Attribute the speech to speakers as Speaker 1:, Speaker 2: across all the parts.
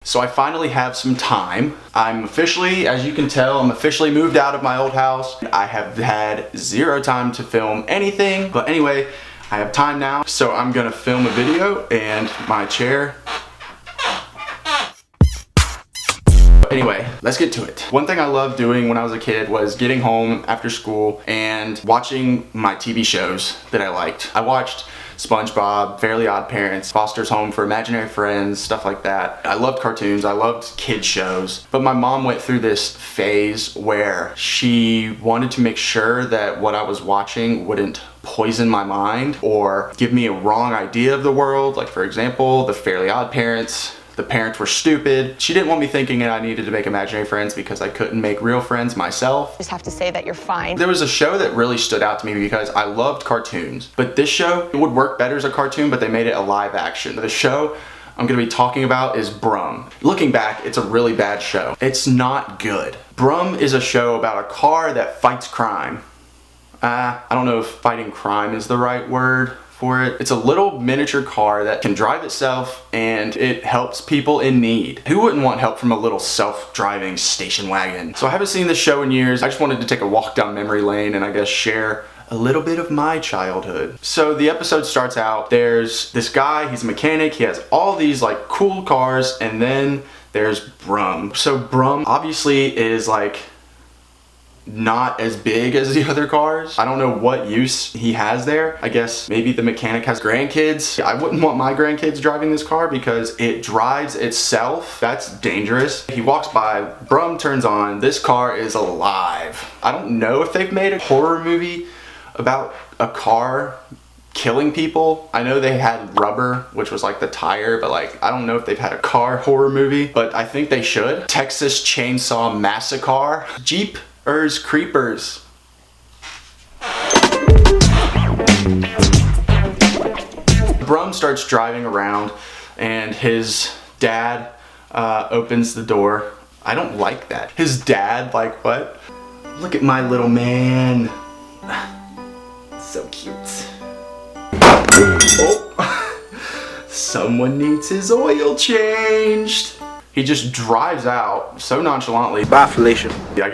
Speaker 1: So I finally have some time. I'm officially, as you can tell, I'm officially moved out of my old house. I have had zero time to film anything, but anyway, I have time now. So I'm gonna film a video and my chair. Anyway, let's get to it. One thing I loved doing when I was a kid was getting home after school and watching my TV shows that I liked. I watched SpongeBob, Fairly Odd Parents, Foster's Home for Imaginary Friends, stuff like that. I loved cartoons, I loved kid shows, but my mom went through this phase where she wanted to make sure that what I was watching wouldn't poison my mind or give me a wrong idea of the world. Like, for example, the Fairly Odd Parents. The parents were stupid. She didn't want me thinking that I needed to make imaginary friends because I couldn't make real friends myself.
Speaker 2: Just have to say that you're fine.
Speaker 1: There was a show that really stood out to me because I loved cartoons, but this show, it would work better as a cartoon, but they made it a live action. The show I'm gonna be talking about is Brum. Looking back, it's a really bad show. It's not good. Brum is a show about a car that fights crime. I don't know if fighting crime is the right word for it. It's a little miniature car that can drive itself and it helps people in need. Who wouldn't want help from a little self-driving station wagon? So I haven't seen this show in years. I just wanted to take a walk down memory lane and I guess share a little bit of my childhood. So the episode starts out, there's this guy, he's a mechanic, he has all these like cool cars, and then there's Brum. So Brum obviously is like not as big as the other cars. I don't know what use he has there. I guess maybe the mechanic has grandkids. I wouldn't want my grandkids driving this car because it drives itself. That's dangerous. He walks by, Brum turns on, this car is alive. I don't know if they've made a horror movie about a car killing people. I know they had Rubber, which was like the tire, but like I don't know if they've had a car horror movie, but I think they should. Texas Chainsaw Massacre. Jeepers Creepers. Brum starts driving around and his dad opens the door. I don't like that. His dad, like, what? Look at my little man. So cute. Oh, someone needs his oil changed. He just drives out so nonchalantly.
Speaker 3: Bye, Felicia.
Speaker 1: I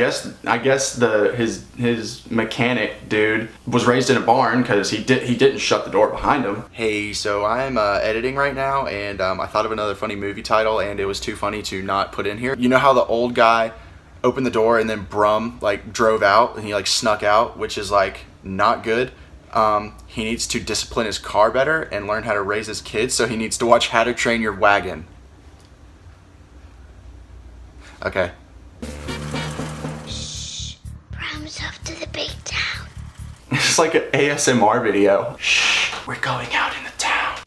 Speaker 1: guess his mechanic dude was raised in a barn because he didn't shut the door behind him. Hey, so I'm editing right now, and I thought of another funny movie title, and it was too funny to not put in here. You know how the old guy opened the door and then Brum like drove out and he like snuck out, which is like not good. He needs to discipline his car better and learn how to raise his kids, so he needs to watch How to Train Your Wagon. Okay.
Speaker 4: Shh. Brum's off to the big town.
Speaker 1: It's like an ASMR video. Shh, we're going out in the town.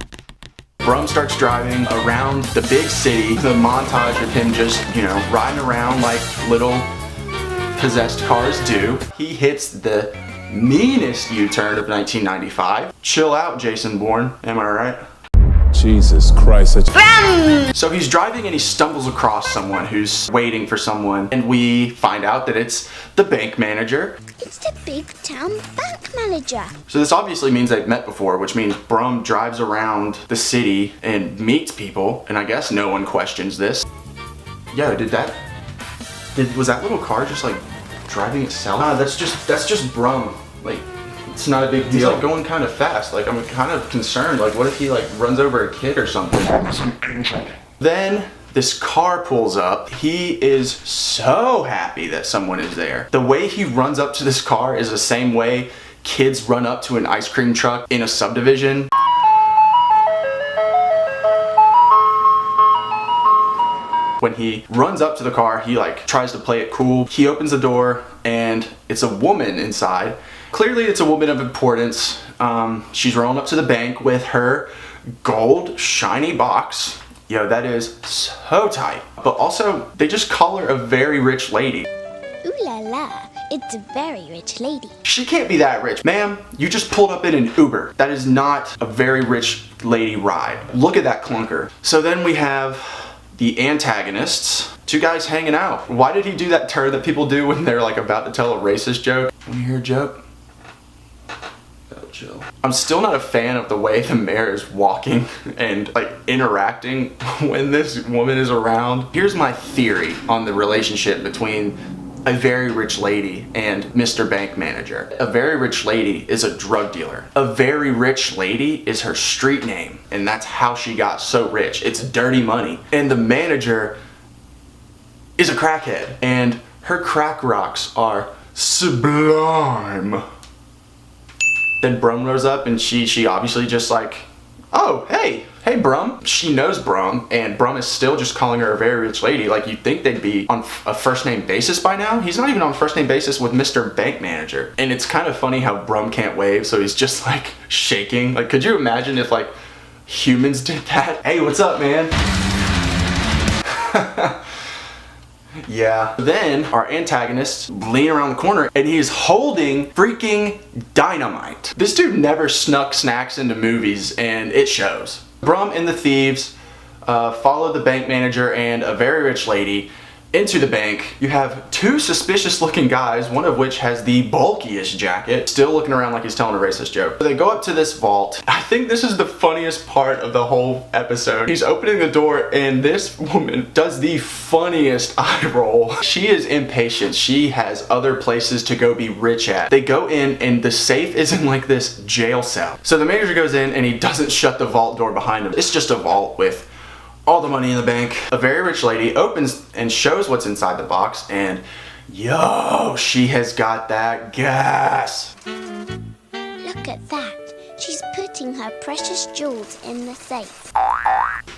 Speaker 1: Brum starts driving around the big city. The montage of him just, you know, riding around like little possessed cars do. He hits the meanest U-turn of 1995. Chill out, Jason Bourne. Am I right?
Speaker 5: Jesus Christ.
Speaker 1: So he's driving and he stumbles across someone who's waiting for someone, and we find out that it's the bank manager.
Speaker 4: It's the big town bank manager.
Speaker 1: So this obviously means they've met before, which means Brum drives around the city and meets people, and I guess no one questions this. Yo, was that little car just like driving itself? Nah, that's just Brum. Like, it's not a big deal. He's like going kind of fast. Like, I'm kind of concerned. Like, what if he like runs over a kid or something? Then this car pulls up. He is so happy that someone is there. The way he runs up to this car is the same way kids run up to an ice cream truck in a subdivision. When he runs up to the car, he like tries to play it cool. He opens the door and it's a woman inside. Clearly it's a woman of importance. She's rolling up to the bank with her gold shiny box. Yo, that is so tight. But also, they just call her a very rich lady.
Speaker 4: Ooh la la, it's a very rich lady.
Speaker 1: She can't be that rich. Ma'am, you just pulled up in an Uber. That is not a very rich lady ride. Look at that clunker. So then we have the antagonists. Two guys hanging out. Why did he do that turn that people do when they're like about to tell a racist joke? When you hear a joke? chill. I'm still not a fan of the way the mayor is walking and like interacting when this woman is around. Here's my theory on the relationship between a very rich lady and Mr. Bank Manager. A very rich lady is a drug dealer. A very rich lady is her street name, and that's how she got so rich. It's dirty money. And the manager is a crackhead, and her crack rocks are sublime. Then Brum rose up, and she obviously just like, oh, hey Brum. She knows Brum, and Brum is still just calling her a very rich lady. Like, you'd think they'd be on a first name basis by now. He's not even on a first name basis with Mr. Bank Manager. And it's kind of funny how Brum can't wave, so he's just like shaking. Like, could you imagine if like humans did that? Hey, what's up, man? Yeah. Then our antagonist lean around the corner and he's holding freaking dynamite. This dude never snuck snacks into movies, and it shows. Brum and the thieves follow the bank manager and a very rich lady into the bank. You have two suspicious looking guys, one of which has the bulkiest jacket, still looking around like he's telling a racist joke. They go up to this vault. I think this is the funniest part of the whole episode. He's opening the door and this woman does the funniest eye roll. She is impatient. She has other places to go be rich at. They go in and the safe is in like this jail cell. So the manager goes in and he doesn't shut the vault door behind him. It's just a vault with all the money in the bank. A very rich lady opens and shows what's inside the box, and yo, she has got that gas.
Speaker 4: Look at that. She's putting her precious jewels in the safe.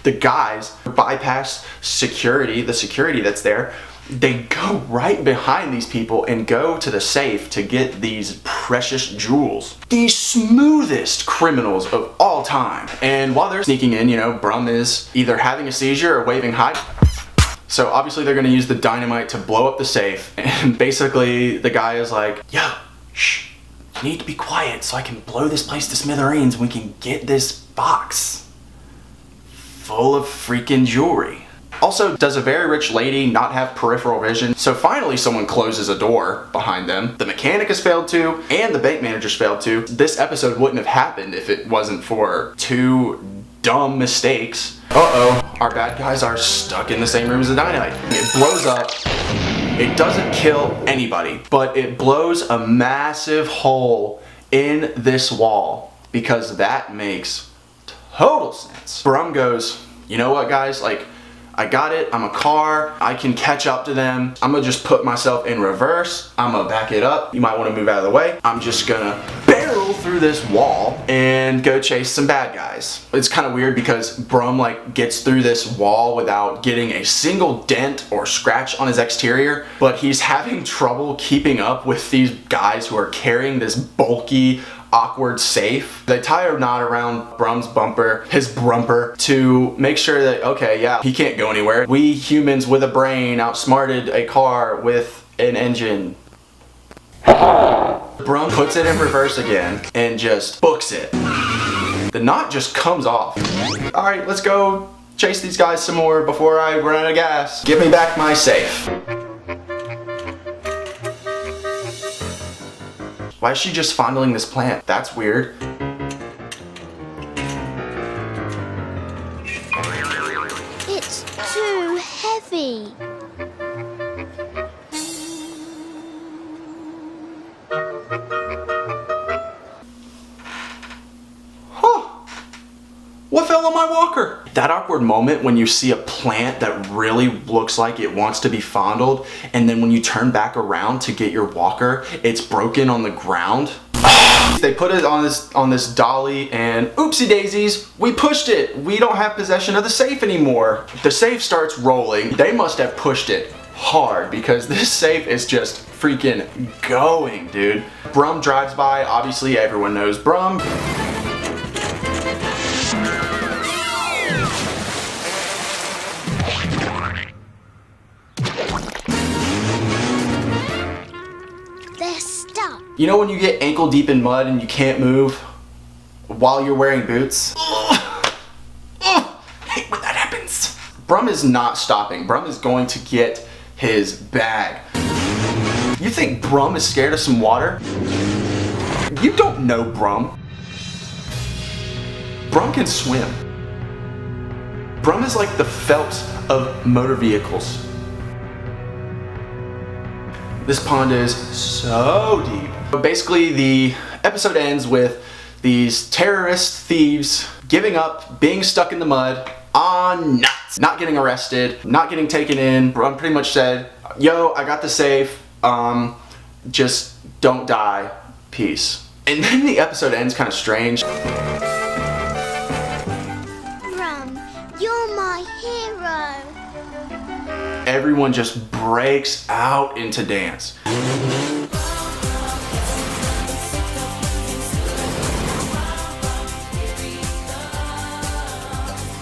Speaker 1: The guys bypass security, the security that's there. They go right behind these people and go to the safe to get these precious jewels. The smoothest criminals of all time. And while they're sneaking in, you know, Brum is either having a seizure or waving hi. So obviously they're gonna use the dynamite to blow up the safe. And basically the guy is like, yo, shh, you need to be quiet so I can blow this place to smithereens and we can get this box full of freaking jewelry. Also, does a very rich lady not have peripheral vision? So finally someone closes a door behind them. The mechanic has failed to, and the bank manager's failed to. This episode wouldn't have happened if it wasn't for two dumb mistakes. Uh-oh, our bad guys are stuck in the same room as the dynamite. It blows up. It doesn't kill anybody, but it blows a massive hole in this wall because that makes total sense. Brum goes, you know what, guys, like, I got it, I'm a car, I can catch up to them. I'm gonna just put myself in reverse. I'm gonna back it up. You might wanna move out of the way. I'm just gonna barrel through this wall and go chase some bad guys. It's kind of weird because Brum like gets through this wall without getting a single dent or scratch on his exterior, but he's having trouble keeping up with these guys who are carrying this bulky, awkward safe. They tie a knot around Brum's bumper, his brumper, to make sure that, okay, yeah, he can't go anywhere. We humans with a brain outsmarted a car with an engine. Brum puts it in reverse again and just books it. The knot just comes off. All right, let's go chase these guys some more before I run out of gas. Give me back my safe. Why is she just fondling this plant? That's weird.
Speaker 4: It's too heavy.
Speaker 1: What fell on my walker? That awkward moment when you see a plant that really looks like it wants to be fondled, and then when you turn back around to get your walker, it's broken on the ground. They put it on this dolly and oopsie daisies, we pushed it. We don't have possession of the safe anymore. The safe starts rolling. They must have pushed it hard because this safe is just freaking going, dude. Brum drives by. Obviously everyone knows Brum. You know when you get ankle deep in mud and you can't move while you're wearing boots? I hate when that happens. Brum is not stopping. Brum is going to get his bag. You think Brum is scared of some water? You don't know Brum. Brum can swim. Brum is like the Phelps of motor vehicles. This pond is so deep. But basically, the episode ends with these terrorist thieves giving up, being stuck in the mud on nuts, not getting arrested, not getting taken in. Brum pretty much said, yo, I got the safe, just don't die, peace. And then the episode ends kind of strange.
Speaker 4: Brum, you're my hero.
Speaker 1: Everyone just breaks out into dance.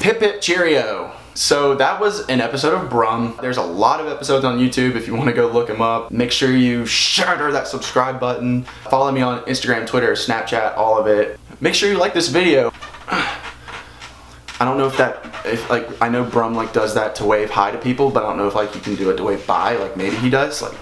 Speaker 1: Pip pip cheerio. So that was an episode of Brum. There's a lot of episodes on YouTube if you want to go look them up. Make sure you shatter that subscribe button. Follow me on Instagram, Twitter, Snapchat, all of it. Make sure you like this video. I don't know if like, I know Brum like does that to wave hi to people, but I don't know if like you can do it to wave bye, like maybe he does. Like,